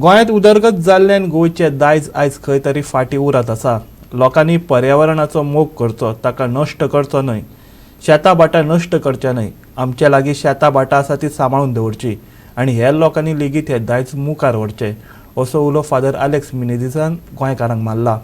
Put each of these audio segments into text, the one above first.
गोंयांत उदरगत जाल्ल्यान गोंयचे दायज आयज खंय तरी फाटीं उरत आसा। लोकांनी पर्यावरणाचो मोग करचो, ताका नश्ट करचो न्हय। शेतां भाटां नश्ट करचे न्हय। आमचे लागीं शेतां भाटां आसा ती सांबाळून दवरची आनी हेर लोकांनी लेगीत हे दायज मुखार व्हरचे, असो उलो फादर आलेक्स मिनेझीसान गोंयकारांक मारला।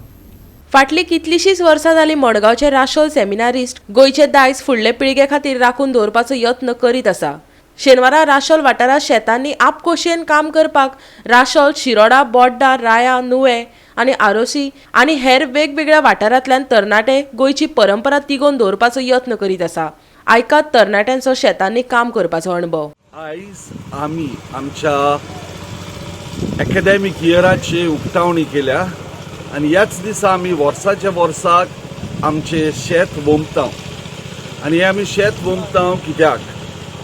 फाटलीं कितलींशींच वर्सां जालीं मडगांवचे राशोल सेमिनारिस्ट गोंयचे दायज फुडले पिळगे खातीर राखून दवरपाचो यत्न करीत आसा। शेनवारा राशोल वाठारांत शेतांनी आपखुशेन काम करपाक राशोल, शिरोडा, बोड्डा, राया, नुवें आनी आरोसी आनी हेर वेगवेगळ्या वाठारांतल्यान तरणाटे गोंयची परंपरा तिगोवन दवरपाचो यत्न करीत आसा। आयकात तरणाट्यांचो शेतांनी काम करपाचो अणभव। आयज आमी आमच्या एकाडेमीक इयराची उक्तावणी केल्या आनी ह्याच दिसा आमी वर्साच्या वर्साक आमचे शेत वोमतांव आनी हे आमी शेत वोमतांव कित्याक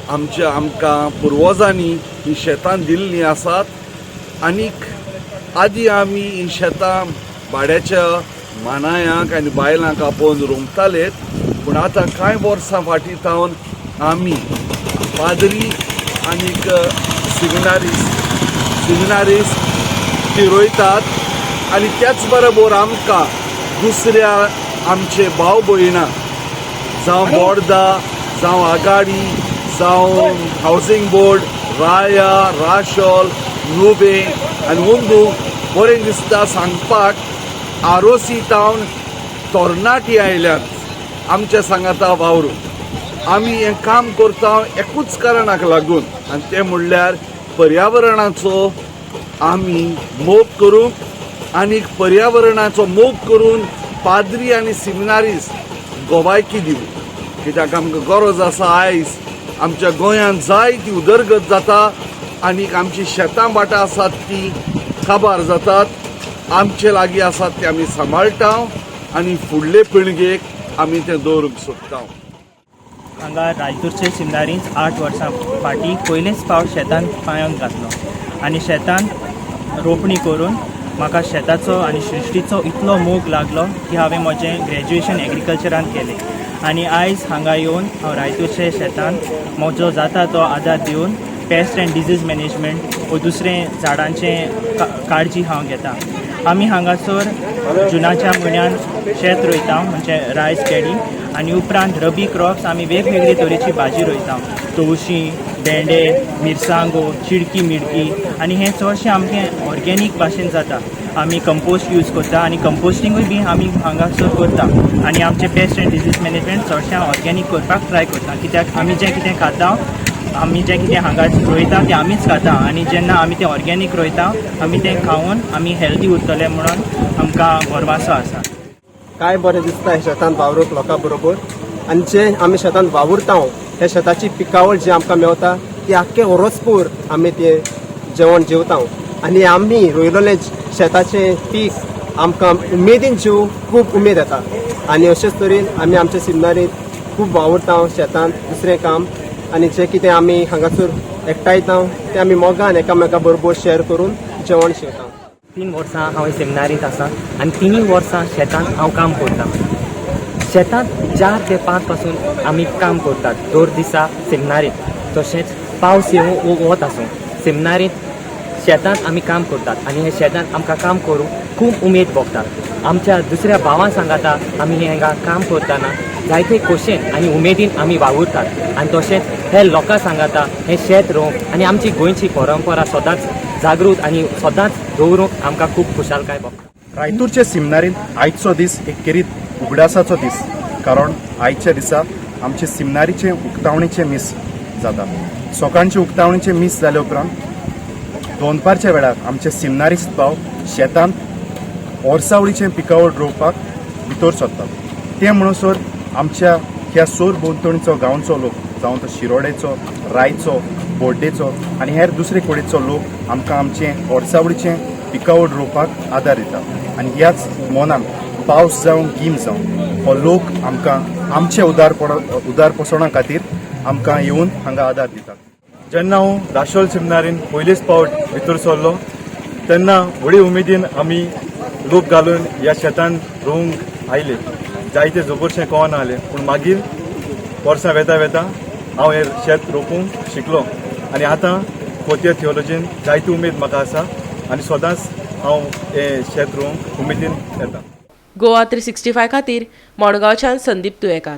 आमकां पुर्वजांनी ही शेतां दिल्लीं आसात आनीक आदी आमी ही शेतां भाड्याच्या मानायांक आनी बायलांक आपोवन रोंवतालेत, पूण आतां कांय वर्सां फाटीं सावन आमी पाद्री आनीक सिमिनारीस ती रोयतात आनी त्याच बरोबर आमकां दुसऱ्या आमचे भाव भयणां जावं बोर्दा, जावं आगाडी, जावं हावसिंग बोर्ड, राया, राशोल, नुबे आनी अंदू बरें दिसता सांगपाक आरोसी टावन तरणाटी आयल्यात आमच्या सांगाता वावरूंक। आमी हें काम करता एकूच कारणाक लागून आनी तें म्हणल्यार पर्यावरणाचो आमी मोग करूंक आनी पर्यावरणाचो मोग करून पाद्री आनी सिमिनारीस गोवायकी दिवंक, कित्याक आमकां गरज आसा आयज आमच्या गोंयांत जाय ती उदरगत जाता आनीक आमची शेतां भाटां आसात ती काबार जातात। आमचे लागीं आसात ते आमी सांबाळटा आनी फुडले पिळगेक आमी तें दवरूंक सोदता। हांगा रायतूरचे सिमिनारींत 8 वर्सां फाटीं पयलेच फावट शेतान पांयांक घातलो आनी शेतान रोपणी करून म्हाका शेताचो आनी सृश्टीचो इतलो मोग लागलो की हांवें म्हजें ग्रॅज्युएशन एग्रीकल्चरान केलें आनी आयज हांगा येवन हांव रायतूरचे शेतान म्हजो जाता तो आदार दिवन पेस्ट एंड डिजीज मॅनेजमेंट व दुसरें झाडांचें काळजी हांव घेता। आमी हांगासर जुनाच्या म्हयन्यान शेत रोयता, म्हणजे रायस पॅडी, आनी उपरांत रबी क्रॉप्स आमी वेगवेगळे तरेची भाजी रोयता, तवशीं, भेंडे, मिरसांगो, चिडकी मिडकी आनी हें चडशें आमचें ऑर्गेनीक भाशेन जाता। आमी कंपोस्ट यूज करता आनी कंपोस्टिंगूय बी आमी हांगासर करता आनी आमचें पेस्ट एंड डिजीज मॅनेजमेंट चडशें ऑर्गेनीक करपाक ट्राय करता, कित्याक आमी जें कितें खाता आमी जें कितें हांगा रोयता तें आमीच खाता आनी जेन्ना आमी तें ऑर्गेनीक रोयता आमी तें खावन आमी हेल्दी उरतले म्हणून आमकां गर्वाचो आसा। काय बरें दिसता हे शेतांत वावरूंक लोकां बरोबर आनी जे आमी शेतांत वावुरता हे शेताची पिकावळ जी आमकां मेवता ती आख्खे वरोसपूर आमी तें जेवण जेवता आनी आमी रोयलेलें शेताचें पीक आमकां उमेदीन जेवूंक खूब उमेद येता आनी अशेंच तरेन आमी आमच्या सिमिनारींत खूब वावुरता शेतांत दुसरें काम आनी जें कितें आमी हांगासर एकठांयता तें आमी मोगान एकामेका बरोबर शेअर करून जेवण जेवता। 3 वर्सां हांव सेमिनारींत आसा आनी 3 वर्सां शेतांत हांव काम करता। शेतांत 4 ते 5 पासून आमी काम करतात दर दिसा सेमिनारींत, तशेंच पावस येवं वत आसूं सेमिनारींत शेतांत आमी काम करतात आनी हे शेतांत आमकां काम करूंक खूब उमेद भोगतात। आमच्या दुसऱ्या भावां सांगाता आमी हांगा काम करतना जायते खोशेन आनी उमेदीन आमी वावुरतात आनी तशेंच हे लोकां सांगाता हे शेत रोवंक आनी आमची गोंयची परंपरा सदांच जागृत आनी सदांच दवरूंक आमकां खूब खुशालकाय भोगता। रायतूरचे सिमिनारींत आयचो दीस एक केरीत उगडासाचो दीस, कारण आयच्या दिसा आमचे सिमिनारीचे उक्तावणीचे मीस जाता। सकाळचे उक्तावणीचे मीस जाले उपरांत दोनपारच्या वेळार आमचे सिमिनारिस्ट भाव शेतांत ओर्सावळीचें पिकावळ रोवपाक भितर सरतात। ते म्हणसर आमच्या ह्या सोर भोंवतणीचो गांवचो लोक, जावं तो शिरोडेचो, रायचो, बोड्डेचो आनी हेर दुसरे कडेचो लोक आमकां आमचें ओर्सावळीचें पिकावळ रोवपाक आदार दिता आनी ह्याच मोनान पावस जावं गीम जावं हो लोक आमकां आमचे उदारपोसणा खातीर आमकां येवन हांगा आदार दितात। जेन्ना हांव राशोल सेमिनारीन पयलेच फावट भितर सरलो तेन्ना व्हडी उमेदीन आमी लोक घालून ह्या शेतान रोवंक आयले। जायते जबरशें कळना जालें, पूण मागीर वर्सां वेता वेता हांव हें शेत रोवपूंक शिकलो आनी आतां फोर्थ इयर थियोलॉजीन जायती उमेद म्हाका आसा आनी सदांच हांव हें शेत रोवंक उमेदीन येता. गोवा 365 खातीर मडगांवच्यान संदीप तुयेकार.